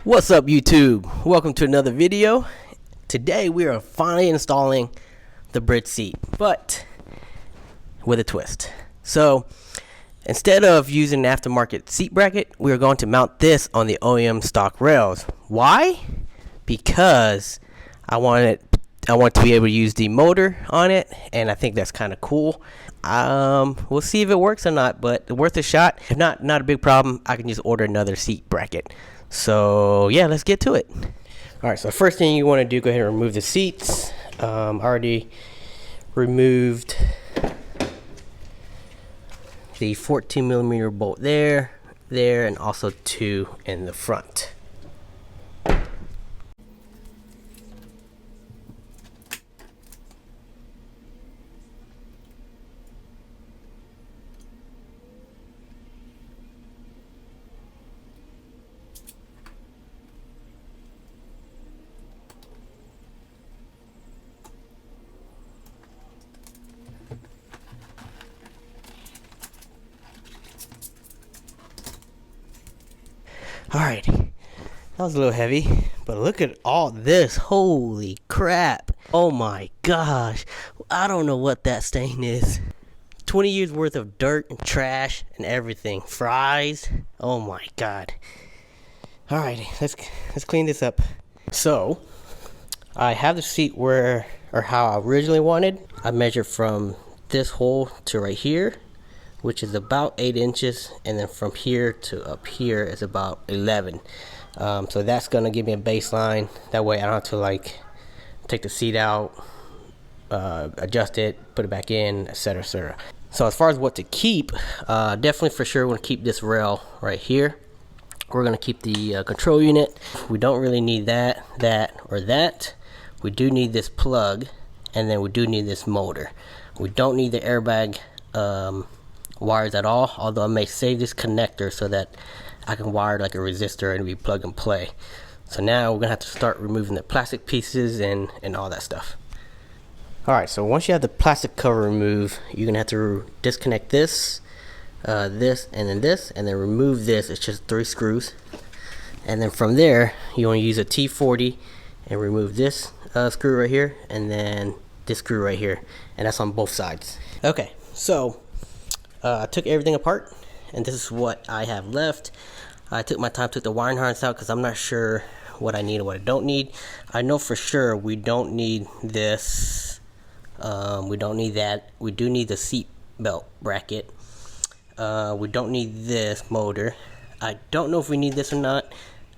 What's up, YouTube? Welcome to another video. Today we are finally installing the bridge seat, but with a twist. So instead of using an aftermarket seat bracket, we are going to mount this on the OEM stock rails. Why? Because I want to be able to use the motor on it, and I think that's kind of cool. We'll see if it works or not, but worth a shot. If not a big problem. I can just order another seat bracket. So yeah, let's get to it. Alright, so first thing you want to do, go ahead and remove the seats. Already removed the 14mm bolt there, and also two in the front. Alright, that was a little heavy, but look at all this. Holy crap. Oh my gosh. I don't know what that stain is. 20 years worth of dirt and trash and everything. Fries. Oh my god. Alright, let's clean this up. So, I have the seat how I originally wanted. I measured from this hole to right here, which is about 8 inches, and then from here to up here is about 11. So that's gonna give me a baseline. That way I don't have to take the seat out, adjust it, put it back in, etc., etc. So as far as what to keep, definitely for sure we're gonna keep this rail right here. We're gonna keep the control unit. We don't really need that, or that. We do need this plug, and then we do need this motor. We don't need the airbag wires at all, although I may save this connector so that I can wire it like a resistor and it'll be plug and play. So now we're gonna have to start removing the plastic pieces and all that stuff. Alright, so once you have the plastic cover removed, you're gonna have to disconnect this, this, and then remove this. It's just 3 screws, and then from there you want to use a T40 and remove this screw right here, and then this screw right here, and that's on both sides. Okay, so I took everything apart, and this is what I have left. I took my time, took the wiring harness out because I'm not sure what I need and what I don't need. I know for sure we don't need this. We don't need that. We do need the seat belt bracket. We don't need this motor. I don't know if we need this or not,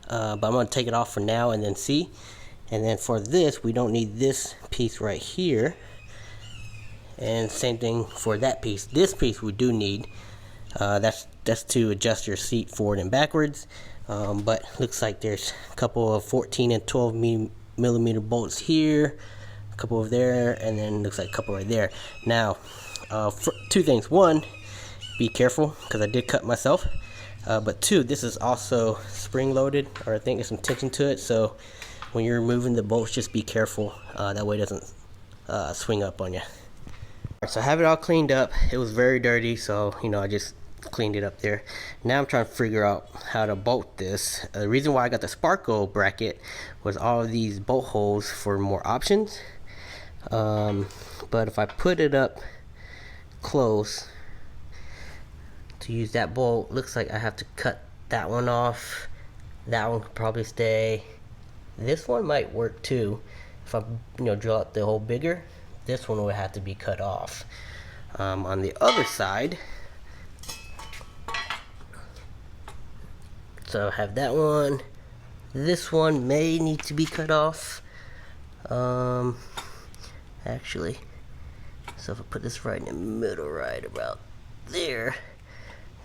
but I'm going to take it off for now and then see. And then for this, we don't need this piece right here. And same thing for that piece. This piece we do need. That's to adjust your seat forward and backwards. But looks like there's a couple of 14 and 12 millimeter bolts here, a couple over there, and then looks like a couple right there. Now, for 2 things. 1, be careful because I did cut myself. But 2, this is also spring loaded, or I think there's some tension to it. So when you're removing the bolts, just be careful. That way it doesn't swing up on you. So I have it all cleaned up. It was very dirty, so I just cleaned it up there. Now I'm trying to figure out how to bolt this. The reason why I got the Sparco bracket was all of these bolt holes for more options. But if I put it up close to use that bolt, looks like I have to cut that one off. That one could probably stay. This one might work too. If I drill out the hole bigger, this one would have to be cut off. On the other side, so I have that one. This one may need to be cut off. Actually, so if I put this right in the middle, right about there,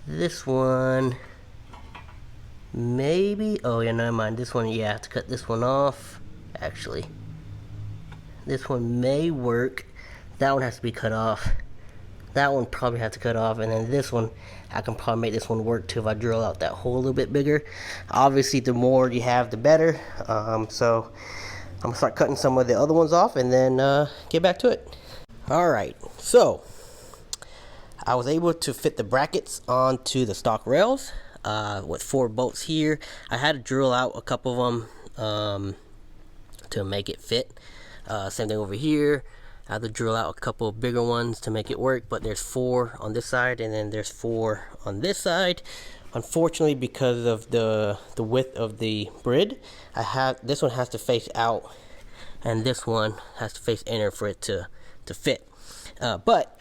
this one maybe. Oh yeah, never mind. This one, yeah, I have to cut this one off. Actually, this one may work. That one has to be cut off. That one probably has to cut off, and then this one, I can probably make this one work too if I drill out that hole a little bit bigger. Obviously, the more you have, the better. So I'm gonna start cutting some of the other ones off, and then get back to it. All right, so I was able to fit the brackets onto the stock rails. with 4 bolts here. I had to drill out a couple of them to make it fit. Same thing over here. I had to drill out a couple of bigger ones to make it work, but there's 4 on this side and then there's 4 on this side. Unfortunately, because of the width of the grid, this one has to face out and this one has to face inner for it to fit. But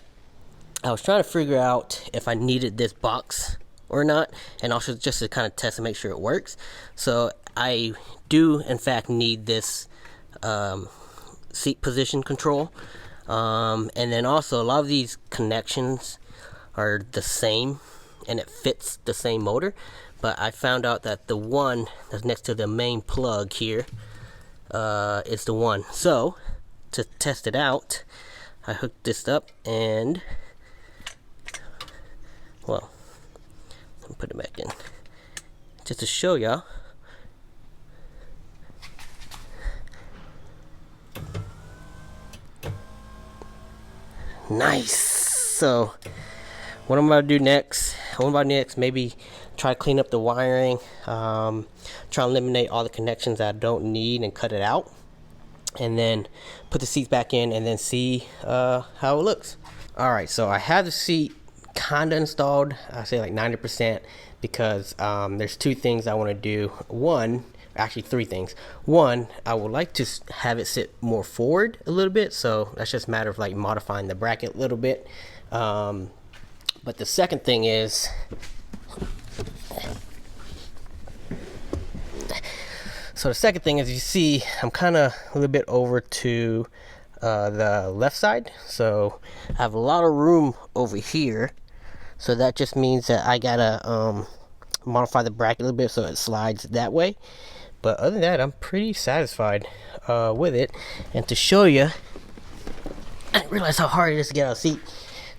I was trying to figure out if I needed this box or not, and also just to kind of test and make sure it works. So I do in fact need this seat position control, and then also a lot of these connections are the same and it fits the same motor, but I found out that the one that's next to the main plug here is the one. So to test it out, I hooked this up and, well, let me put it back in just to show y'all. Nice. So what I'm about to do next, maybe try to clean up the wiring, try to eliminate all the connections that I don't need and cut it out, and then put the seats back in and then see how it looks. Alright, so I have the seat kinda installed. I say like 90%, because there's 2 things I want to do. Actually 3 things. One, I would like to have it sit more forward a little bit, so that's just a matter of like modifying the bracket a little bit. But the second thing is, you see I'm kind of a little bit over to the left side, so I have a lot of room over here, so that just means that I gotta modify the bracket a little bit so it slides that way. But other than that, I'm pretty satisfied with it. And to show you, I didn't realize how hard it is to get out of the seat.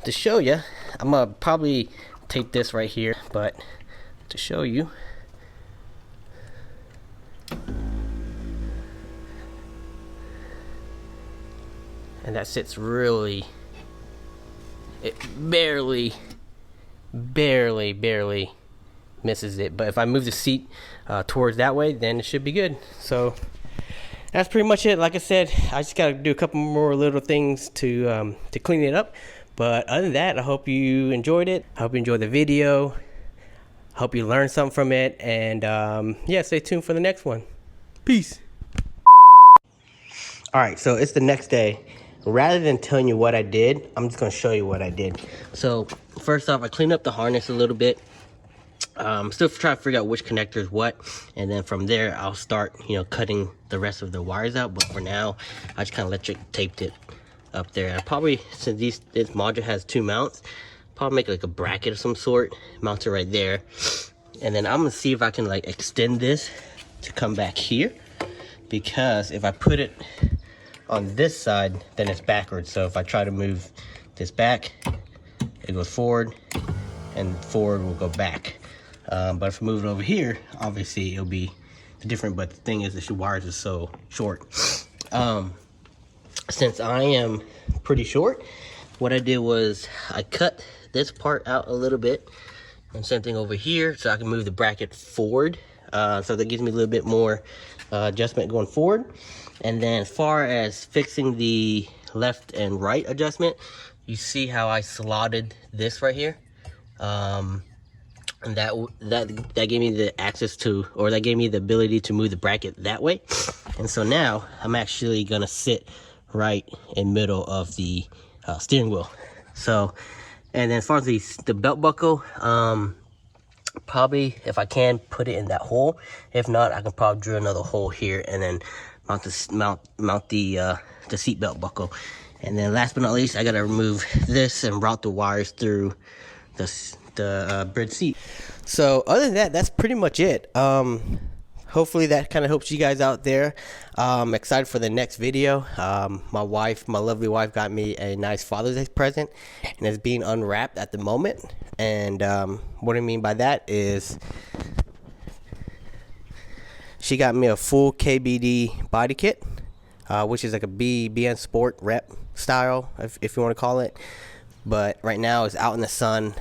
To show you, I'm gonna probably tape this right here, but to show you, and that sits really, it barely misses it. But if I move the seat towards that way, then it should be good. So that's pretty much it. Like I said, I just gotta do a couple more little things to clean it up. But other than that, I hope you enjoyed it. I hope you enjoyed the video. I hope you learned something from it. And yeah, stay tuned for the next one. Peace. Alright, so it's the next day. Rather than telling you what I did, I'm just gonna show you what I did. So first off, I cleaned up the harness a little bit. Still trying to figure out which connector is what, and then from there I'll start, cutting the rest of the wires out. But for now, I just kind of electric taped it up there. I probably, since this module has 2 mounts, probably make like a bracket of some sort, mount it right there, and then I'm gonna see if I can like extend this to come back here, because if I put it on this side, then it's backwards. So if I try to move this back, it goes forward, and forward will go back. But if I move it over here, obviously it'll be different. But the thing is, the wires are so short. Since I am pretty short, what I did was I cut this part out a little bit, and same thing over here, so I can move the bracket forward. So that gives me a little bit more adjustment going forward. And then as far as fixing the left and right adjustment, you see how I slotted this right here, and that gave me the access to, or that gave me the ability to move the bracket that way. And so now I'm actually gonna sit right in middle of the steering wheel. So, and then as far as the belt buckle, probably if I can put it in that hole. If not, I can probably drill another hole here and then mount the seat belt buckle. And then last but not least, I gotta remove this and route the wires through the bridge seat. So other than that, that's pretty much it. Hopefully that kind of helps you guys out there. I'm excited for the next video. My lovely wife got me a nice Father's Day present, and it's being unwrapped at the moment. And what I mean by that is she got me a full KBD body kit, which is like a BN Sport rep style, if you want to call it. But right now it's out in the sun,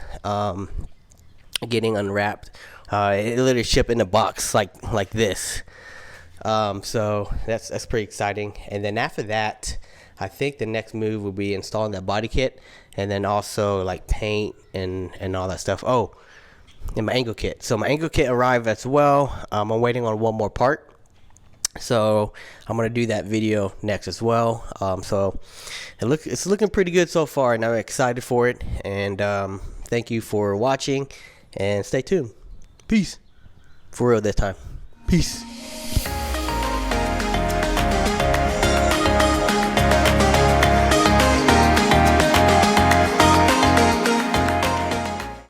getting unwrapped. It literally shipped in a box like this. So that's pretty exciting. And then after that, I think the next move will be installing that body kit, and then also like paint and all that stuff. Oh, and my angle kit. So my angle kit arrived as well. I'm waiting on one more part. So I'm gonna do that video next as well. So it's looking pretty good so far, and I'm excited for it. And thank you for watching, and stay tuned. Peace. For real this time. Peace.